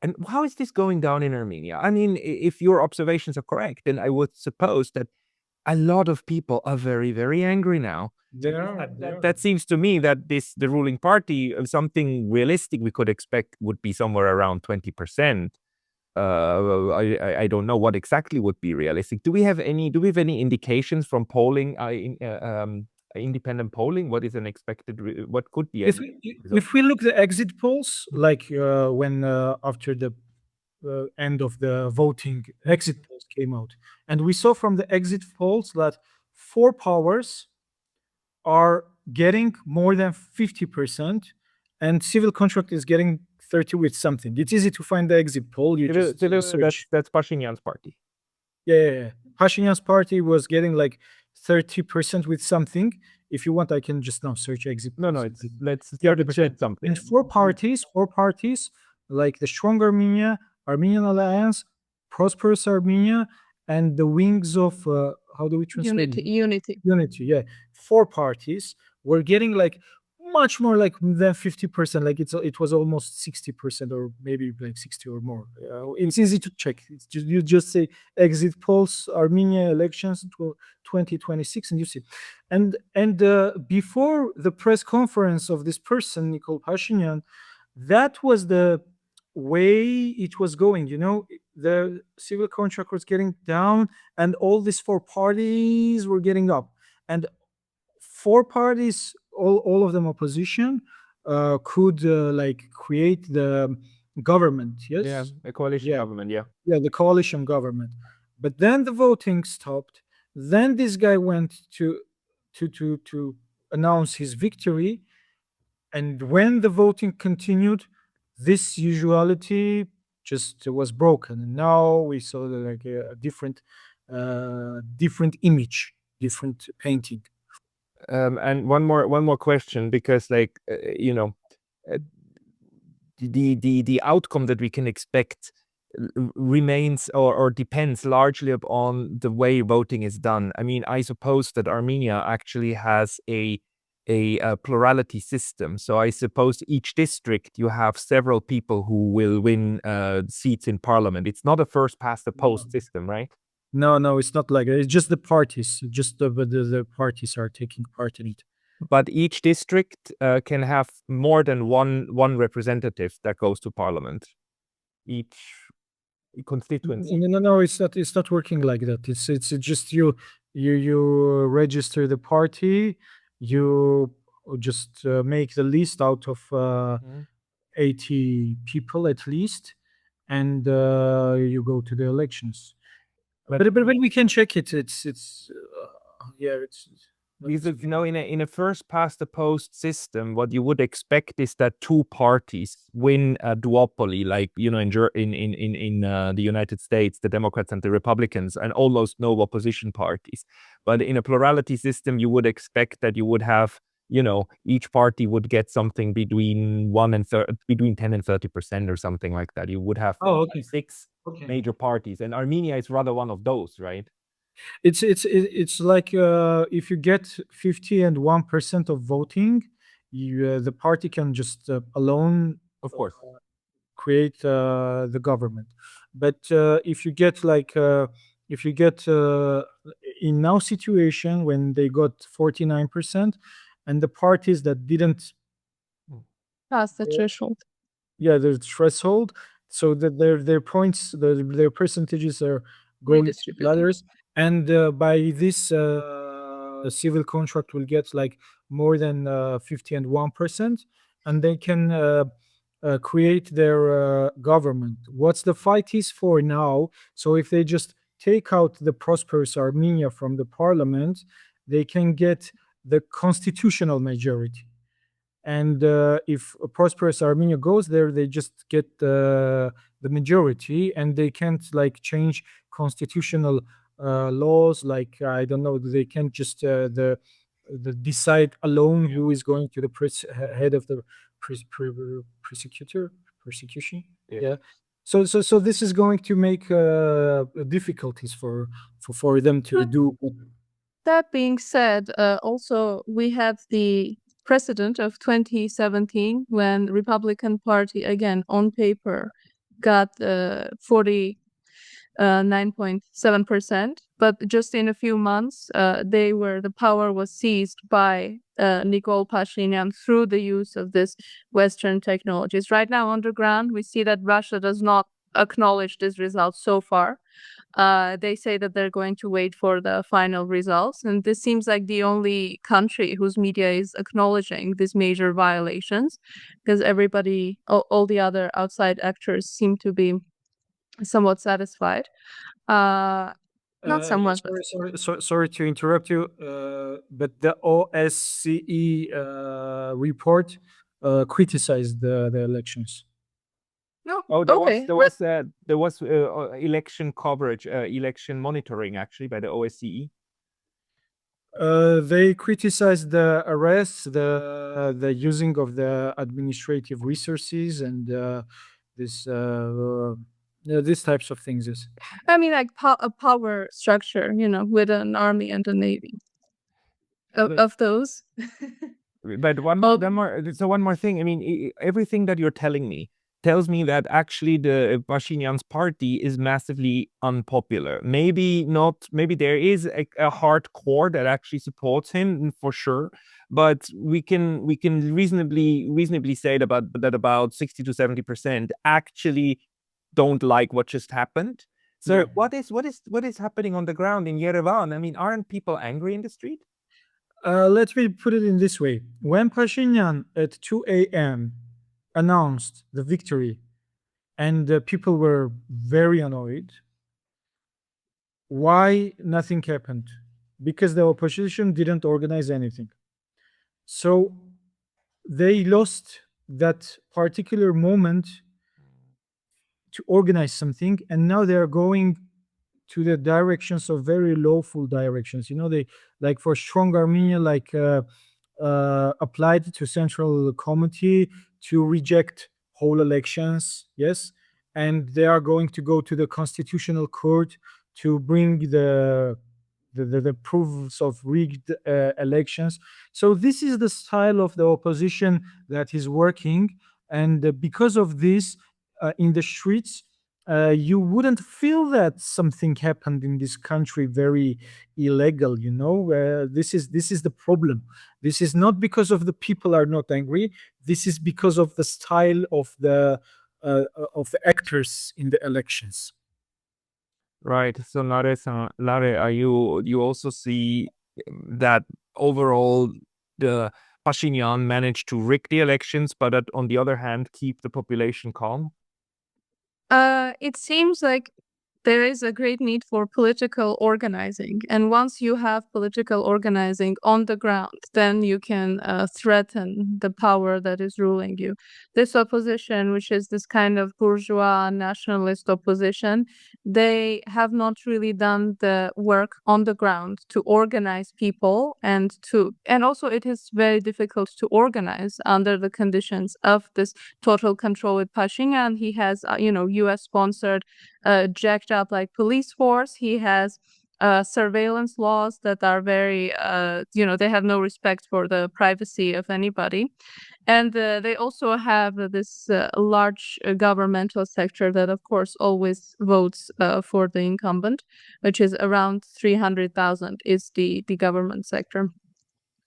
And how is this going down in Armenia? I mean, if your observations are correct, then I would suppose that a lot of people are very, very angry now. That seems to me that the ruling party, something realistic we could expect would be somewhere around 20%. I don't know what exactly would be realistic. Do we have any indications from polling, independent polling? What is an expected? What could be? If we look the exit polls, like when after the end of the voting, exit polls came out, and we saw from the exit polls that four powers are getting more than 50%, and civil contract is getting 30 with something. It's easy to find the exit poll. You just search. That's Pashinyan's party. Yeah. Pashinyan's party was getting like 30% with something. If you want, I can just now search exit. No, let's 30% something. And four parties, like the Strong Armenia, Armenian Alliance, Prosperous Armenia, and the wings of how do we translate? Unity. Yeah, four parties were getting like much more like than 50%. Like it was almost 60% or maybe like 60 or more. It's easy to check. You just say exit polls, Armenia elections 2026, and you see. And before the press conference of this person, Nikol Pashinyan, that was the way it was going. The civil contract was getting down, and all these four parties were getting up, and four parties, all of them opposition, could like create the government. Yes. Yeah, a coalition government. Yeah, the coalition government. But then the voting stopped. Then this guy went to announce his victory, and when the voting continued, this usuality just was broken. And now we saw like a different image, different painting. And one more question, because like the outcome that we can expect remains or depends largely upon the way voting is done. I mean, I suppose that Armenia actually has a plurality system. So I suppose each district you have several people who will win seats in parliament. It's not a first past the post system, right? No, it's not like that. It's just the parties. Just the parties are taking part in it. But each district can have more than one representative that goes to parliament. Each constituency. No, it's not. It's not working like that. It's just you register the party. You just make the list out of 80 people at least, and you go to the elections. But we can check it. It's because in a first past the post system, what you would expect is that two parties win a duopoly, like in the United States, the Democrats and the Republicans, and almost no opposition parties. But in a plurality system, you would expect that you would have each party would get something between 10 and 30% or something like that. You would have six major parties, and Armenia is rather one of those, right? It's like if you get 51% of voting, the party can just alone, of course, create the government. But if you get in now situation when they got 49%, and the parties that didn't pass the threshold, the threshold, so that their points, their percentages are going ladders, and by this civil contract will get like more than 51%, and they can create their government. What's the fight is for now? So if they just take out the prosperous Armenia from the parliament, they can get the constitutional majority. And if a prosperous Armenia goes there, they just get the majority, and they can't like change constitutional laws. Like I don't know, they can't just the decide alone who is going to the head of the persecution. Yeah. So this is going to make difficulties for them to do. That being said, also we had the precedent of 2017 when Republican Party again on paper got 40 9.7%. But just in a few months, the power was seized by Nikol Pashinyan through the use of this Western technologies. Right now, on the ground, we see that Russia does not acknowledge this result so far. They say that they're going to wait for the final results. And this seems like the only country whose media is acknowledging these major violations, because everybody, all the other outside actors seem to be somewhat satisfied. Not somewhat. Sorry to interrupt you, but the OSCE report criticized the elections. No. Oh, okay. there was election coverage, election monitoring actually by the OSCE. They criticized the arrests, the using of the administrative resources, and these types of things. Yes. I mean, like a power structure, with an army and a navy of those. But one more thing. I mean, everything that you're telling me tells me that actually the Pashinyan's party is massively unpopular. Maybe not. Maybe there is a hard core that actually supports him for sure. But we can reasonably say that about 60 to 70% actually don't like what just happened. So Yeah. what is happening on the ground in Yerevan? I mean, aren't people angry in the street? Let me put it in this way. When Pashinyan at 2 a.m. announced the victory and people were very annoyed, why nothing happened? Because the opposition didn't organize anything. So they lost that particular moment to organize something, and now they are going to the directions of very lawful directions. They, like, for strong Armenia, like applied to central committee to reject whole elections. Yes, and they are going to go to the constitutional court to bring the proofs of rigged elections. So this is the style of the opposition that is working, and because of this, in the streets, you wouldn't feel that something happened in this country very illegal. This is the problem. This is not because of the people are not angry. This is because of the style of the actors in the elections. Right. So Nare, are you also see that overall the Pashinyan managed to rig the elections, but on the other hand keep the population calm? It seems like there is a great need for political organizing. And once you have political organizing on the ground, then you can threaten the power that is ruling you. This opposition, which is this kind of bourgeois nationalist opposition, they have not really done the work on the ground to organize people, and also it is very difficult to organize under the conditions of this total control with Pashinyan. He has, US sponsored jacked up like police force. He has surveillance laws that are very, they have no respect for the privacy of anybody. And they also have this large governmental sector that, of course, always votes for the incumbent, which is around 300,000 is the government sector.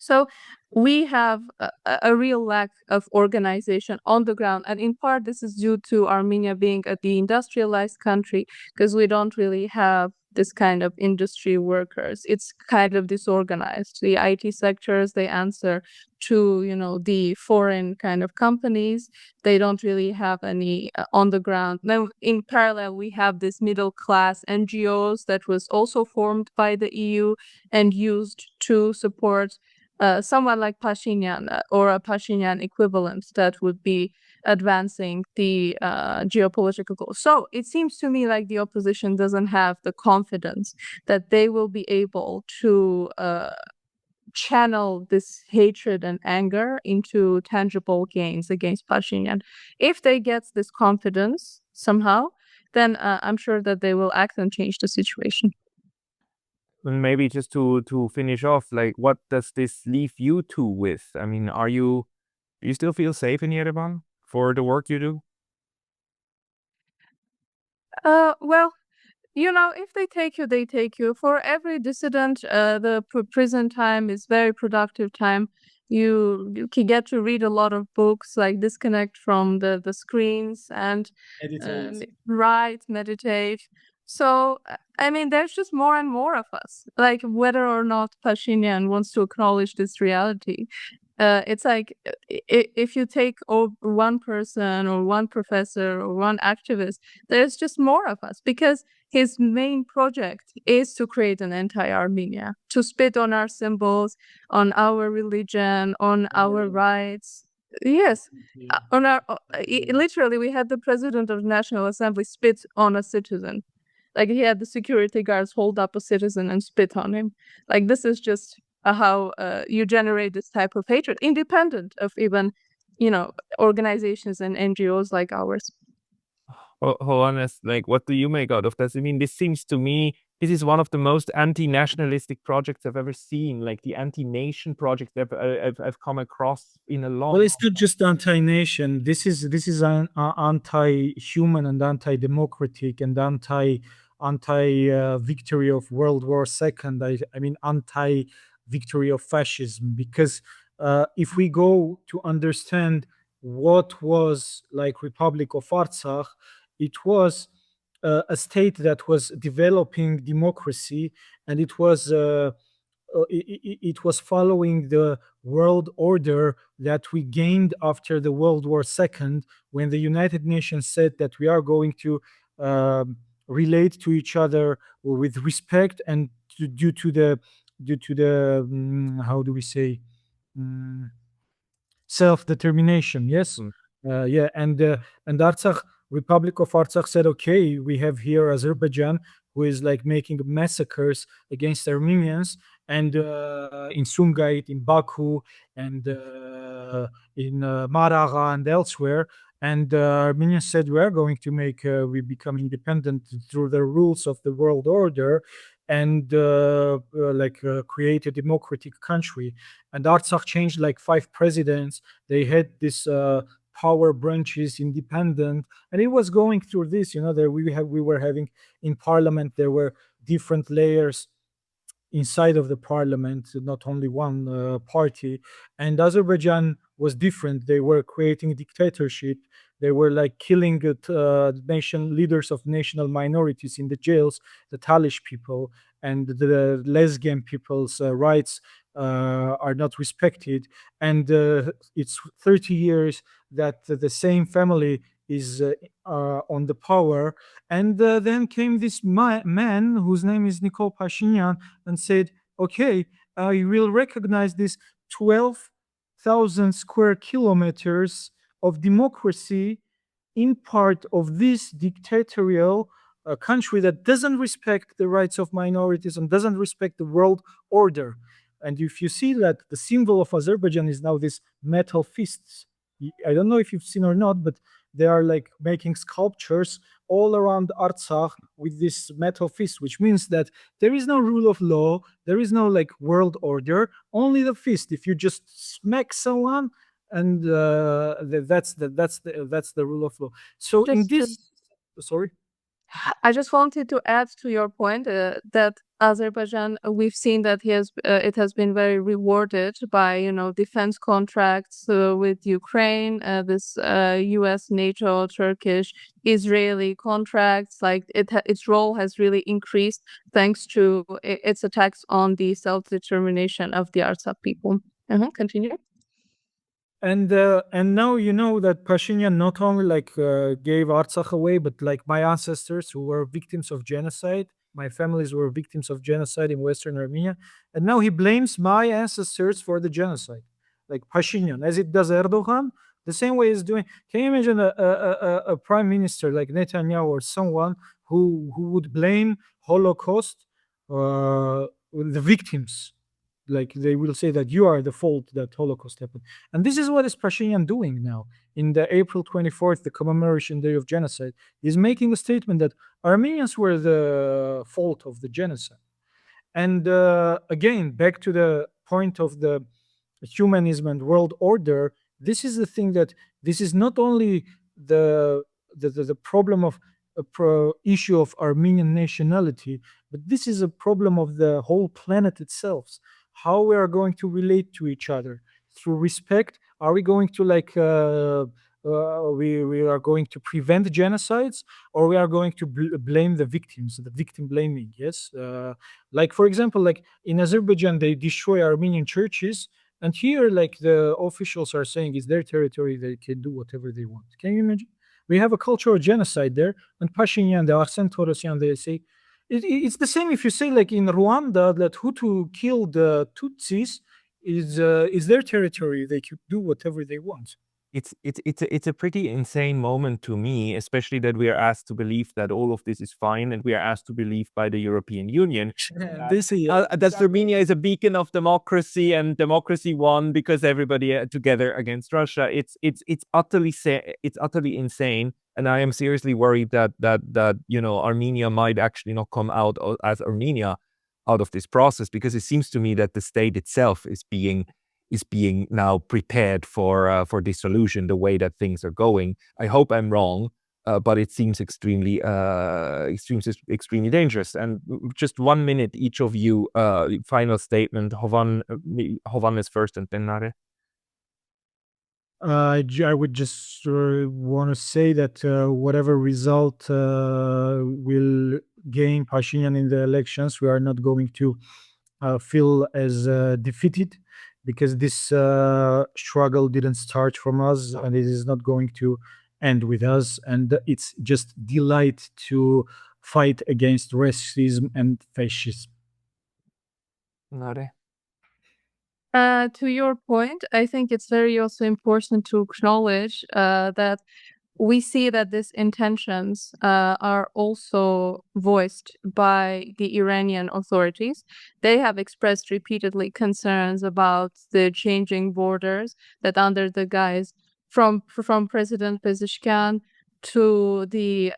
So we have a real lack of organization on the ground. And in part, this is due to Armenia being a deindustrialized country, because we don't really have this kind of industry workers. It's kind of disorganized. The IT sectors, they answer to, the foreign kind of companies. They don't really have any on the ground. Now, in parallel, we have this middle class NGOs that was also formed by the EU and used to support someone like Pashinyan or a Pashinyan equivalent that would be advancing the geopolitical goals. So it seems to me like the opposition doesn't have the confidence that they will be able to channel this hatred and anger into tangible gains against Pashinyan. If they get this confidence somehow, then I'm sure that they will act and change the situation. And maybe just to finish off, like, what does this leave you two with? I mean, do you still feel safe in Yerevan for the work you do? Well, if they take you, they take you. For every dissident, the prison time is very productive time. You can get to read a lot of books, like disconnect from the screens and write, meditate. So, I mean, there's just more and more of us. Like, whether or not Pashinyan wants to acknowledge this reality, it's like if you take one person or one professor or one activist, there's just more of us, because his main project is to create an anti-Armenia, to spit on our symbols, on our religion, on our rights. Yes, on our literally, we had the president of the National Assembly spit on a citizen. Like, he had the security guards hold up a citizen and spit on him. Like, this is just how you generate this type of hatred, independent of even, organizations and NGOs like ours. Hovanes, like, what do you make out of this? I mean, this seems to me, this is one of the most anti-nationalistic projects I've ever seen, like the anti-nation project I've come across in a long. Well, it's not just anti-nation. This is an anti-human and anti-democratic and anti-victory of World War II. I mean, anti-victory of fascism. Because if we go to understand what was like Republic of Artsakh, it was a state that was developing democracy, and it was following the world order that we gained after the World War II, when the United Nations said that we are going to relate to each other with respect and due to the how do we say, self-determination. Yes. Yeah, and Artsakh, Republic of Artsakh said, okay, we have here Azerbaijan, who is like making massacres against Armenians, and in Sumgait, in Baku, and in Maraga and elsewhere. And Armenians said, we are going to we become independent through the rules of the world order, and create a democratic country. And Artsakh changed like 5 presidents. They had this power branches independent, and it was going through this. There we were having in parliament, there were different layers inside of the parliament, not only one party. And Azerbaijan was different. They were creating dictatorship. They were like killing nation leaders of national minorities in the jails, the Talish people, and the Lesbian people's rights are not respected. And it's 30 years that the same family is on the power. And then came this man whose name is Nikol Pashinyan and said, okay, I will recognize this 12,000 square kilometers of democracy in part of this dictatorial country that doesn't respect the rights of minorities and doesn't respect the world order. And if you see that the symbol of Azerbaijan is now this metal fists, I don't know if you've seen or not, but they are like making sculptures all around Artsakh with this metal fist, which means that there is no rule of law, there is no like world order, only the fist. If you just smack someone, and that's the rule of law. So in this, sorry. I just wanted to add to your point that Azerbaijan, we've seen that it has been very rewarded by defense contracts with Ukraine, this U.S., NATO, Turkish, Israeli contracts. Like its role has really increased thanks to its attacks on the self-determination of the Artsakh people. Continue. And now that Pashinyan not only gave Artsakh away, but like my ancestors who were victims of genocide, my families were victims of genocide in Western Armenia, and now he blames my ancestors for the genocide, like Pashinyan, as it does Erdogan, the same way he's doing. Can you imagine a prime minister like Netanyahu or someone who would blame Holocaust, the victims? Like they will say that you are the fault that Holocaust happened. And this is what is Pashinyan doing now. In the April 24th, the commemoration day of genocide, he's making a statement that Armenians were the fault of the genocide. And again, back to the point of the humanism and world order, this is the thing that this is not only the problem of issue of Armenian nationality, but this is a problem of the whole planet itself. How we are going to relate to each other through respect? Are we going to we are going to prevent genocides, or we are going to blame the victims, the victim blaming? Yes, like for example, like in Azerbaijan, they destroy Armenian churches, and here, like the officials are saying, it's their territory; they can do whatever they want. Can you imagine? We have a cultural genocide there, and Pashinyan, the Arsene Torosian, they say it's the same. If you say like in Rwanda that Hutu killed Tutsis, is their territory; they could do whatever they want. It's a pretty insane moment to me, especially that we are asked to believe that all of this is fine, and we are asked to believe by the European Union that Armenia is a beacon of democracy, and democracy won because everybody together against Russia. It's utterly insane, and I am seriously worried that Armenia might actually not come out as Armenia out of this process, because it seems to me that the state itself is being now prepared for dissolution, the way that things are going. I hope I'm wrong, but it seems extremely dangerous. And just 1 minute, each of you, final statement. Hovanes first, and then Nare. I would just want to say that whatever result will gain Pashinyan in the elections, we are not going to feel as defeated, because this struggle didn't start from us, and it is not going to end with us. And it's just delight to fight against racism and fascism. Nare. To your point, I think it's very also important to acknowledge that we see that these intentions are also voiced by the Iranian authorities. They have expressed repeatedly concerns about the changing borders, that under the guise from President Pezeshkian to the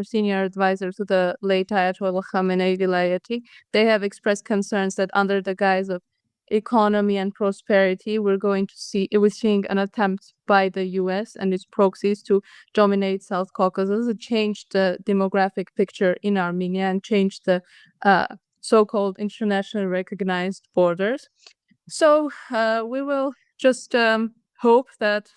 senior advisor to the late Ayatollah Khamenei vilayeti, they have expressed concerns that under the guise of economy and prosperity, we're seeing an attempt by the US and its proxies to dominate South Caucasus, change the demographic picture in Armenia, and change the so-called internationally recognized borders. So we will just hope that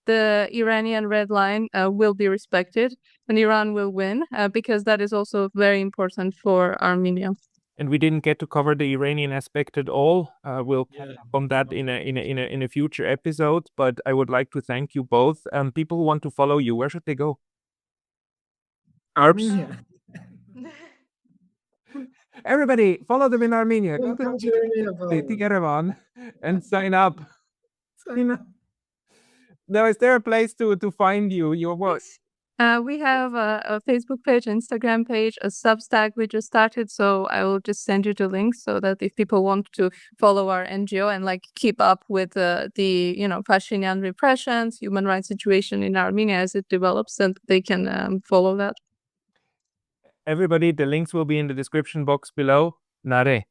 the Iranian red line will be respected and Iran will win, because that is also very important for Armenia. And we didn't get to cover the Iranian aspect at all. We'll catch up on that in a future episode. But I would like to thank you both. People who want to follow you, where should they go? Armenia. Everybody, follow them in Armenia. Go Welcome to to Armenia. Yerevan and sign up. Sign up. Now, is there a place to find your work? We have a Facebook page, Instagram page, a Substack we just started. So I will just send you the links so that if people want to follow our NGO and like keep up with the Pashinyan repressions, human rights situation in Armenia as it develops, then they can follow that. Everybody, the links will be in the description box below. Nare,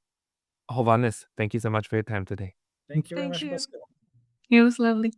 Hovanes, thank you so much for your time today. Thank you very Thank much, you. Pascal. It was lovely.